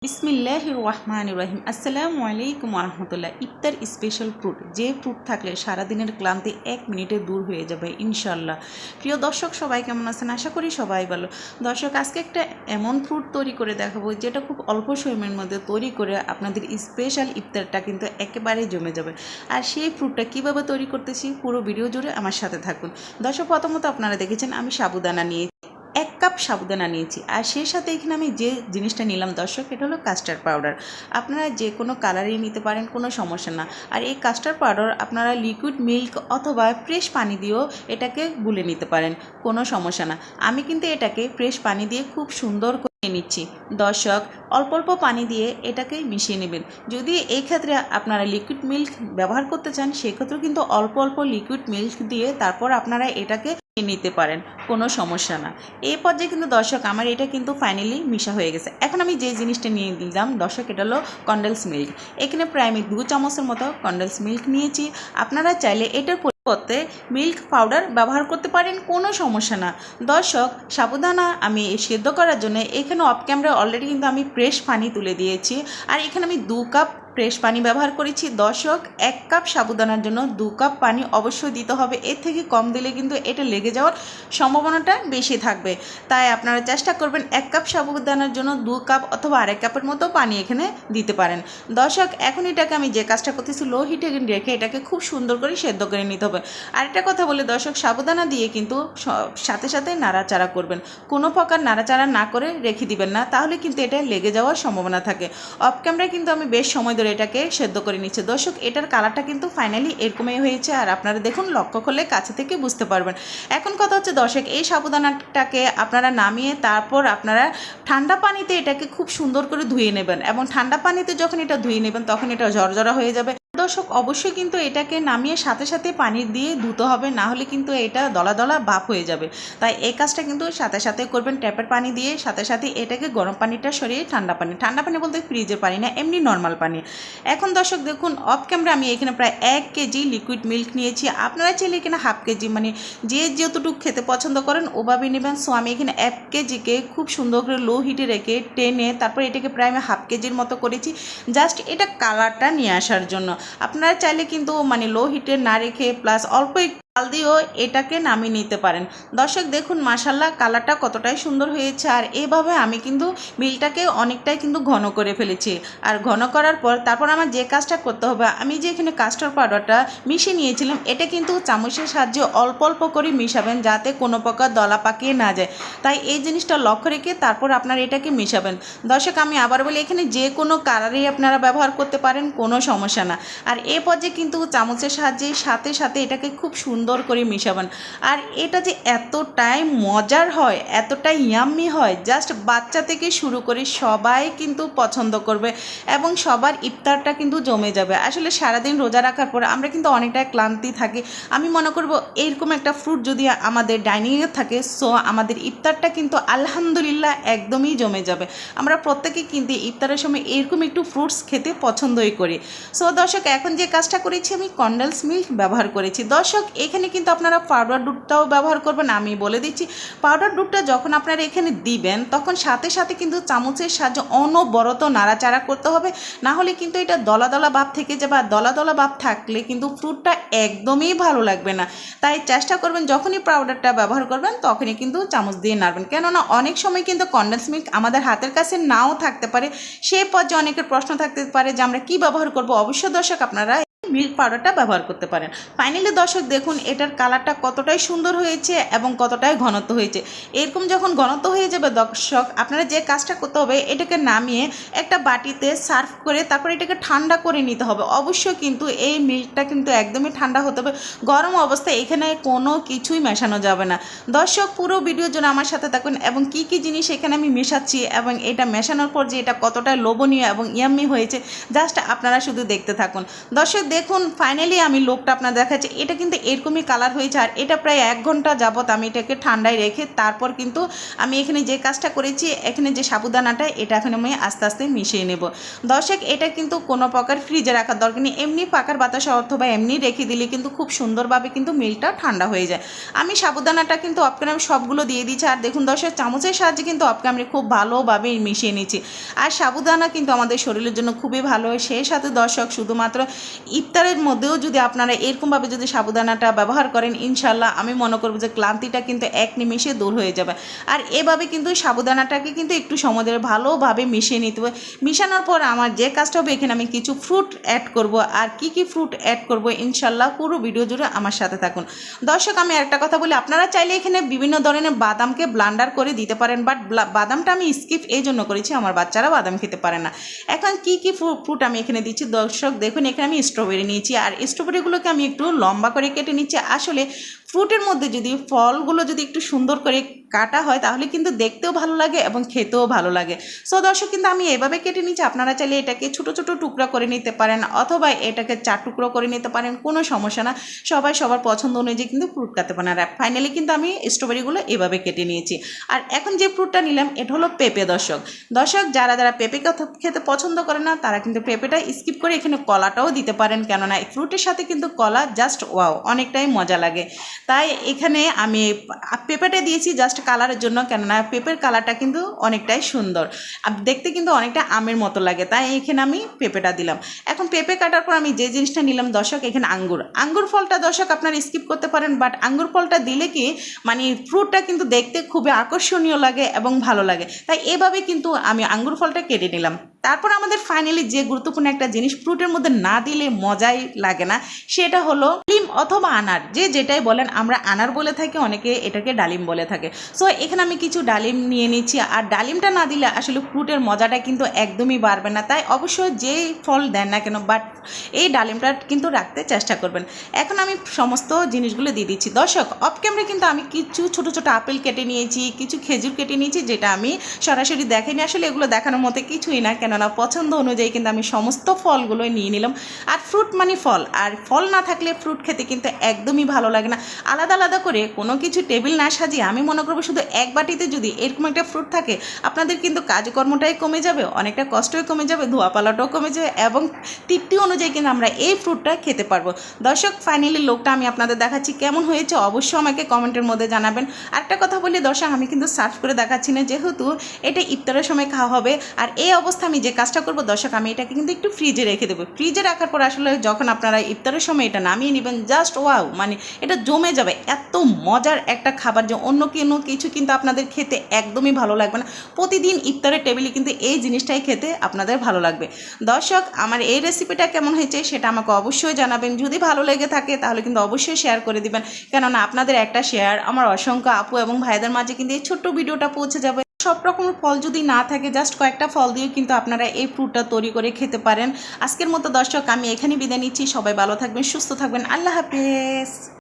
বিসমিল্লাহির রহমানির রহিম। আসসালামু আলাইকুম রহমতুল্লাহ। ইফতার স্পেশাল ফ্রুট, যে ফ্রুট থাকলে সারাদিনের ক্লান্তি 1 মিনিটে দূর হয়ে যাবে ইনশাল্লাহ। প্রিয় দর্শক, সবাই কেমন আছেন? আশা করি সবাই ভালো। দর্শক, আজকে একটা এমন ফ্রুট তৈরি করে দেখাবো যেটা খুব অল্প সময়ের মধ্যে তৈরি করে আপনাদের স্পেশাল ইফতারটা কিন্তু একেবারেই জমে যাবে। আর সেই ফ্রুটটা কীভাবে তৈরি করতেছি পুরো ভিডিও জুড়ে আমার সাথে থাকুন। দর্শক, প্রথমত আপনারা দেখেছেন আমি সাবুদানা নিয়ে 1 কাপ সাবুদানা নিয়েছি। আর সেই সাথে এখানে আমি যে জিনিসটা নিলাম দর্শক, এটা হলো কাস্টার্ড পাউডার। আপনারা যে কোনো কালারই নিতে পারেন, কোনো সমস্যা না। আর এই কাস্টার্ড পাউডার আপনারা লিকুইড মিল্ক অথবা ফ্রেশ পানি দিয়েও এটাকে গুলে নিতে পারেন, কোনো সমস্যা না। আমি কিন্তু এটাকে ফ্রেশ পানি দিয়ে খুব সুন্দর করে নিচ্ছি। দর্শক, অল্প অল্প পানি দিয়ে এটাকে মিশিয়ে নেবেন। যদি এই ক্ষেত্রে আপনারা লিকুইড মিল্ক ব্যবহার করতে চান, সেক্ষেত্রেও কিন্তু অল্প অল্প লিকুইড মিল্ক দিয়ে তারপর আপনারা এটাকে নিতে পারেন, কোনো সমস্যা না। এই পর্যায়ে কিন্তু দর্শক আমার এটা কিন্তু ফাইনালি মিশা হয়ে গেছে। এখন আমি যে জিনিসটা নিয়ে দিলাম দর্শক, এটা হলো কনডেন্স মিল্ক। এখানে প্রায় আমি 2 চামচের মতো কনডেন্স মিল্ক নিয়েছি। আপনারা চাইলে এটার পরিবর্তে মিল্ক পাউডার ব্যবহার করতে পারেন, কোনো সমস্যা না। দর্শক, সাবুদানা আমি সেদ্ধ করার জন্য এখানে অফ ক্যামেরায় অলরেডি কিন্তু আমি ফ্রেশ পানি তুলে দিয়েছি। আর এখানে আমি 2 কাপ ফ্রেশ পানি ব্যবহার করেছি। দর্শক, 1 কাপ সাবুদানার জন্য 2 কাপ পানি অবশ্যই দিতে হবে। এর থেকে কম দিলে কিন্তু এটা লেগে যাওয়ার সম্ভাবনাটা বেশি থাকবে। তাই আপনারা চেষ্টা করবেন 1 কাপ সাবুদানার জন্য 2 কাপ অথবা আরেক কাপের মতো পানি এখানে দিতে পারেন। দর্শক, এখন এটাকে আমি যে কাজটা করতেছি লো হিটে রেখে এটাকে খুব সুন্দর করে সেদ্ধ করে নিতে হবে। আরেকটা কথা বলে দর্শক, সাবুদানা দিয়ে কিন্তু সাথে সাথে নাড়াচাড়া করবেন, কোনো প্রকার নাড়াচাড়া না করে রেখে দিবেন না, তাহলে কিন্তু এটা লেগে যাওয়ার সম্ভাবনা থাকে। অফ ক্যামেরায় কিন্তু আমি বেশ সময় এটাকে সেদ্ধ করে নিচ্ছে। দর্শক, এটার কালারটা কিন্তু ফাইনালি এরকমই হয়েছে। আর আপনারা দেখুন, লক্ষ্য করলে কাছে থেকে বুঝতে পারবেন। এখন কথা হচ্ছে দর্শক, এই সাবুদানাটাকে আপনারা নামিয়ে তারপর আপনারা ঠান্ডা পানিতে এটাকে খুব সুন্দর করে ধুয়ে নেবেন। এবং ঠান্ডা পানিতে যখন এটা ধুয়ে নেবেন তখন এটা ঝরঝরা হয়ে যাবে। দর্শক, অবশ্যই কিন্তু এটাকে নামিয়ে সাথে সাথে পানি দিয়ে ধুতে হবে, না হলে কিন্তু এটা দলা দলা ভাপ হয়ে যাবে। তাই এই কাজটা কিন্তু সাথে সাথে করবেন। ট্যাপের পানি দিয়ে সাথে সাথে এটাকে গরম পানিটা সরিয়ে ঠান্ডা পানি বলতে ফ্রিজের পানি না, এমনি নর্মাল পানি। এখন দর্শক দেখুন, অফ ক্যামেরা আমি এখানে প্রায় 1 কেজি লিকুইড মিল্ক নিয়েছি। আপনারা চাইলে এখানে হাফ কেজি, মানে যে যতটুকু খেতে পছন্দ করেন ওভাবেই নেবেন। সো আমি এখানে 1 কেজিকে খুব সুন্দর করে লো হিটে রেখে টেনে তারপর এটাকে প্রায় আমি হাফ কেজির মতো করেছি, জাস্ট এটা কালারটা নিয়ে আসার জন্য। আপনারা চাইলে কিন্তু মানে লো হিটে না রেখে প্লাস অল্প জাল দিয়েও এটাকে নামিয়ে নিতে পারেন। দর্শক দেখুন, মাশাল্লাহ কালারটা কতটাই সুন্দর হয়েছে। আর এইভাবে আমি কিন্তু মিল্কটাকে অনেকটাই কিন্তু ঘন করে ফেলেছি। আর ঘন করার পর তারপর আমার যে কাজটা করতে হবে, আমি যে এখানে কাস্টার্ড পাউডারটা মিশিয়ে নিয়েছিলাম এটা কিন্তু চামচের সাহায্যে অল্প অল্প করে মিশাবেন, যাতে কোনো প্রকার দলা পাকিয়ে না যায়। তাই এই জিনিসটা লক্ষ্য রেখে তারপর আপনারা এটাকে মিশাবেন। দর্শক, আমি আবার বলি, এখানে যে কোনো কালারই আপনারা ব্যবহার করতে পারেন, কোনো সমস্যা না। আর এই পর্যায়ে কিন্তু চামচের সাহায্যে সাথে সাথে এটাকে খুব সুন্দর করে মিশাবেন। আর এটা যে এতটাই মজার হয়, এতটাই ইয়াম্মি হয়, জাস্ট বাচ্চা থেকে শুরু করে সবাই কিন্তু পছন্দ করবে এবং সবার ইফতারটা কিন্তু জমে যাবে। আসলে সারাদিন রোজা রাখার পর আমরা কিন্তু অনেকটাই ক্লান্তি থাকি। আমি মনে করব এইরকম একটা ফ্রুট যদি আমাদের ডাইনিংয়ে থাকে, সো আমাদের ইফতারটা কিন্তু আলহামদুলিল্লাহ একদমই জমে যাবে। আমরা প্রত্যেকে কিন্তু ইফতারের সময় এরকম একটু ফ্রুটস খেতে পছন্দই করি। সো দর্শক, এখন যে কাজটা করেছি আমি কনডেন্স মিল্ক ব্যবহার করেছি। দর্শক, এখানে কিন্তু আপনারা পাউডার দুধটাও ব্যবহার করবেন। আমি বলে দিচ্ছি, পাউডার দুধটা যখন আপনারা এখানে দিবেন তখন সাথে সাথে কিন্তু চামচের সাহায্যে অনবরত নাড়াচাড়া করতে হবে, না হলে কিন্তু এটা দলা দলা ভাব থেকে যাবে। আর দলা দলা ভাব থাকলে কিন্তু ফ্রুটটা একদমই ভালো লাগবে না। তাই চেষ্টা করবেন যখনই পাউডারটা ব্যবহার করবেন তখনই কিন্তু চামচ দিয়ে নাড়বেন, কেননা অনেক সময় কিন্তু কনডেন্স মিল্ক আমাদের হাতের কাছে নাও থাকতে পারে। সেই পর্যায়ে অনেকের প্রশ্ন থাকতে পারে যে আমরা কী ব্যবহার করব। অবশ্যই দর্শক, আপনারা মিল্ক পাউডারটা ব্যবহার করতে পারেন। ফাইনালি দর্শক দেখুন, এটার কালারটা কতটাই সুন্দর হয়েছে এবং কতটাই ঘনত্ব হয়েছে। এরকম যখন ঘনত্ব হয়ে যাবে দর্শক, আপনারা যে কাজটা করতে হবে, এটাকে নামিয়ে একটা বাটিতে সার্ভ করে তারপর এটাকে ঠান্ডা করে নিতে হবে। অবশ্যই কিন্তু এই মিল্কটা কিন্তু একদমই ঠান্ডা হতে হবে, গরম অবস্থায় এখানে কোনো কিছুই মেশানো যাবে না। দর্শক, পুরো ভিডিওর জন্য আমার সাথে থাকুন এবং কি কি জিনিস এখানে আমি মেশাচ্ছি এবং এটা মেশানোর পর যে এটা কতটা লোভনীয় এবং ইয়াম্মি হয়েছে, জাস্ট আপনারা শুধু দেখতে থাকুন। দর্শক দেখুন ফাইনালি আমি লোকটা আপনার দেখাচ্ছি, এটা কিন্তু এরকমই কালার হয়েছে। আর এটা প্রায় 1 ঘন্টা যাবত আমি এটাকে ঠান্ডায় রেখে তারপর কিন্তু আমি এখানে যে কাজটা করেছি, এখানে যে সাবুদানাটা এটা এখন আমি আস্তে আস্তে মিশিয়ে নেব। দর্শক এটা কিন্তু কোনো প্রকার ফ্রিজে রাখার দরকার নেই, এমনি পাকার বাতাসে অথবা এমনি রেখে দিলে কিন্তু খুব সুন্দরভাবে কিন্তু মিল্কটা ঠান্ডা হয়ে যায়। আমি সাবুদানাটা কিন্তু অফ ক্যামেরা সবগুলো দিয়ে দিচ্ছি। আর দেখুন দর্শক চামচের সাহায্যে কিন্তু অফ ক্যামেরা খুব ভালোভাবে মিশিয়ে নিচ্ছি। আর সাবুদানা কিন্তু আমাদের শরীরের জন্য খুবই ভালো। সেই সাথে দর্শক শুধুমাত্র ইফতারের মধ্যেও যদি আপনারা এরকমভাবে যদি সাবুদানাটা ব্যবহার করেন, ইনশাল্লাহ আমি মনে করব যে ক্লান্তিটা কিন্তু এক নিমেষে দূর হয়ে যাবে। আর এভাবে কিন্তু সাবুদানাটাকে কিন্তু একটু সময় ধরে ভালোভাবে মিশিয়ে নিতে হবে। মিশানোর পর আমার যে কাজটা হবে, এখানে আমি কিছু ফ্রুট অ্যাড করব। আর কি কি ফ্রুট অ্যাড করব ইনশাল্লাহ পুরো ভিডিও জুড়ে আমার সাথে থাকুন। দর্শক আমি একটা কথা বলি, আপনারা চাইলে এখানে বিভিন্ন ধরনের বাদামকে ব্লান্ডার করে দিতে পারেন, বাট বাদামটা আমি স্কিপ এই জন্য করেছি, আমার বাচ্চারা বাদাম খেতে পারে না। এখন কি কি ফ্রুট আমি এখানে দিচ্ছি দর্শক দেখুন, এখানে আমি স্ট্রবেরি নিয়েছি। আর স্ট্রবেরিগুলোকে আমি একটু লম্বা করে কেটে নিচ্ছি। আসলে ফ্রুটের মধ্যে যদি ফলগুলো যদি একটু সুন্দর করে কাটা হয় তাহলে কিন্তু দেখতেও ভালো লাগে এবং খেতেও ভালো লাগে। সো দর্শক কিন্তু আমি এভাবে কেটে নিচ্ছি, আপনারা চাইলে এটাকে ছোটো ছোটো টুকরা করে নিতে পারেন অথবা এটাকে 4 টুকরো করে নিতে পারেন, কোনো সমস্যা না। সবাই সবার পছন্দ অনুযায়ী কিন্তু ফ্রুট কাটতে পারেন। আর ফাইনালি কিন্তু আমি স্ট্রবেরিগুলো এভাবে কেটে নিয়েছি। আর এখন যে ফ্রুটটা নিলাম এটা হলো পেঁপে। দর্শক যারা যারা পেঁপে খেতে পছন্দ করে না তারা কিন্তু পেঁপেটা স্কিপ করে এখানে কলাটাও দিতে পারেন, কেননা এই ফ্রুটের সাথে কিন্তু কলা জাস্ট ওয়াও অনেকটাই মজা লাগে। তাই এখানে আমি পেঁপেটা দিয়েছি জাস্ট কালারের জন্য, কেননা পেঁপের কালারটা কিন্তু অনেকটাই সুন্দর, আর দেখতে কিন্তু অনেকটা আমের মতো লাগে, তাই এখানে আমি পেঁপেটা দিলাম। এখন পেঁপে কাটার পর আমি যে জিনিসটা নিলাম দর্শক, এখানে আঙ্গুর ফলটা দর্শক আপনারা স্কিপ করতে পারেন, বাট আঙ্গুর ফলটা দিলে কি মানে ফ্রুটটা কিন্তু দেখতে খুবই আকর্ষণীয় লাগে এবং ভালো লাগে। তাই এভাবে কিন্তু আমি আঙ্গুর ফলটা কেটে নিলাম। তারপর আমাদের ফাইনালি যে গুরুত্বপূর্ণ একটা জিনিস ফ্রুটের মধ্যে না দিলে মজাই লাগে না, সেটা হলো ডালিম অথবা আনার, যে যেটাই বলেন, আমরা আনার বলে থাকি, অনেকে এটাকে ডালিম বলে থাকে। সো এখানে আমি কিছু ডালিম নিয়ে নিচ্ছি। আর ডালিমটা না দিলে আসলে ফ্রুটের মজাটা কিন্তু একদমই বাড়বে না। তাই অবশ্যই যেই ফল দেন না কেন, বাট এই ডালিমটা কিন্তু রাখতে চেষ্টা করবেন। এখন আমি সমস্ত জিনিসগুলো দিয়ে দিচ্ছি। দর্শক অফ ক্যামেরা কিন্তু আমি কিছু ছোটো ছোটো আপেল কেটে নিয়েছি, কিছু খেজুর কেটে নিয়েছি, যেটা আমি সরাসরি দেখাইনি। আসলে এগুলো দেখানোর মতো কিছুই না, কেননা পছন্দ অনুযায়ী কিন্তু আমি সমস্ত ফলগুলোই নিয়ে নিলাম। আর ফ্রুট মানে ফল, আর ফল না থাকলে ফ্রুট খেতে কিন্তু একদমই ভালো লাগে না। আলাদা আলাদা করে কোনো কিছু টেবিল না সাজিয়ে আমি মনে করবো শুধু এক বাটিতে যদি এরকম একটা ফ্রুট থাকে, আপনাদের কিন্তু কাজকর্মটাই কমে যাবে, অনেকটা কষ্টই কমে যাবে, ধোয়াপালাটাও কমে যাবে এবং তৃপ্তি অনুযায়ী কিন্তু আমরা এই ফ্রুটটা খেতে পারবো। দর্শক ফাইনালি লোকটা আমি আপনাদের দেখাচ্ছি, কেমন হয়েছে অবশ্যই আমাকে কমেন্টের মধ্যে জানাবেন। আরেকটা কথা বলি দর্শক, আমি কিন্তু সার্ভ করে দেখাচ্ছি না, যেহেতু এটা ইফতারের সময় খাওয়া হবে। আর এই অবস্থা আমি যে কাজটা করবো দর্শক, আমি এটাকে কিন্তু একটু ফ্রিজে রেখে দেবো। ফ্রিজে রাখার পর আসলে যখন আপনারা ইফতারের সময় এটা নামিয়ে নেবেন, জাস্ট ওয়াও, মানে এটা জমে যাবে। এত মজার একটা খাবার যে অন্য কোনো কিছু কিন্তু আপনাদের খেতে একদমই ভালো লাগবে না। প্রতিদিন ইফতারের টেবিলে কিন্তু এই জিনিসটাই খেতে আপনাদের ভালো লাগবে। দর্শক আমার এই রেসিপিটা কেমন হয়েছে সেটা আমাকে অবশ্যই জানাবেন। যদি ভালো লেগে থাকে তাহলে কিন্তু অবশ্যই শেয়ার করে দিবেন, কেননা আপনাদের একটা শেয়ার আমার অসংখ্য আপু এবং ভাইদের মাঝে কিন্তু এই ছোট্ট ভিডিওটা পৌঁছে যাবে। সব রকমের ফল যদি না থাকে, জাস্ট কয়েকটা ফল দিয়েও কিন্তু আপনারা এই ফ্রুটটা তৈরি করে খেতে পারেন। আজকের মতো দর্শক আমি এখানেই বিদায় নিচ্ছি। সবাই ভালো থাকবেন, সুস্থ থাকবেন, আল্লাহ হাফেজ।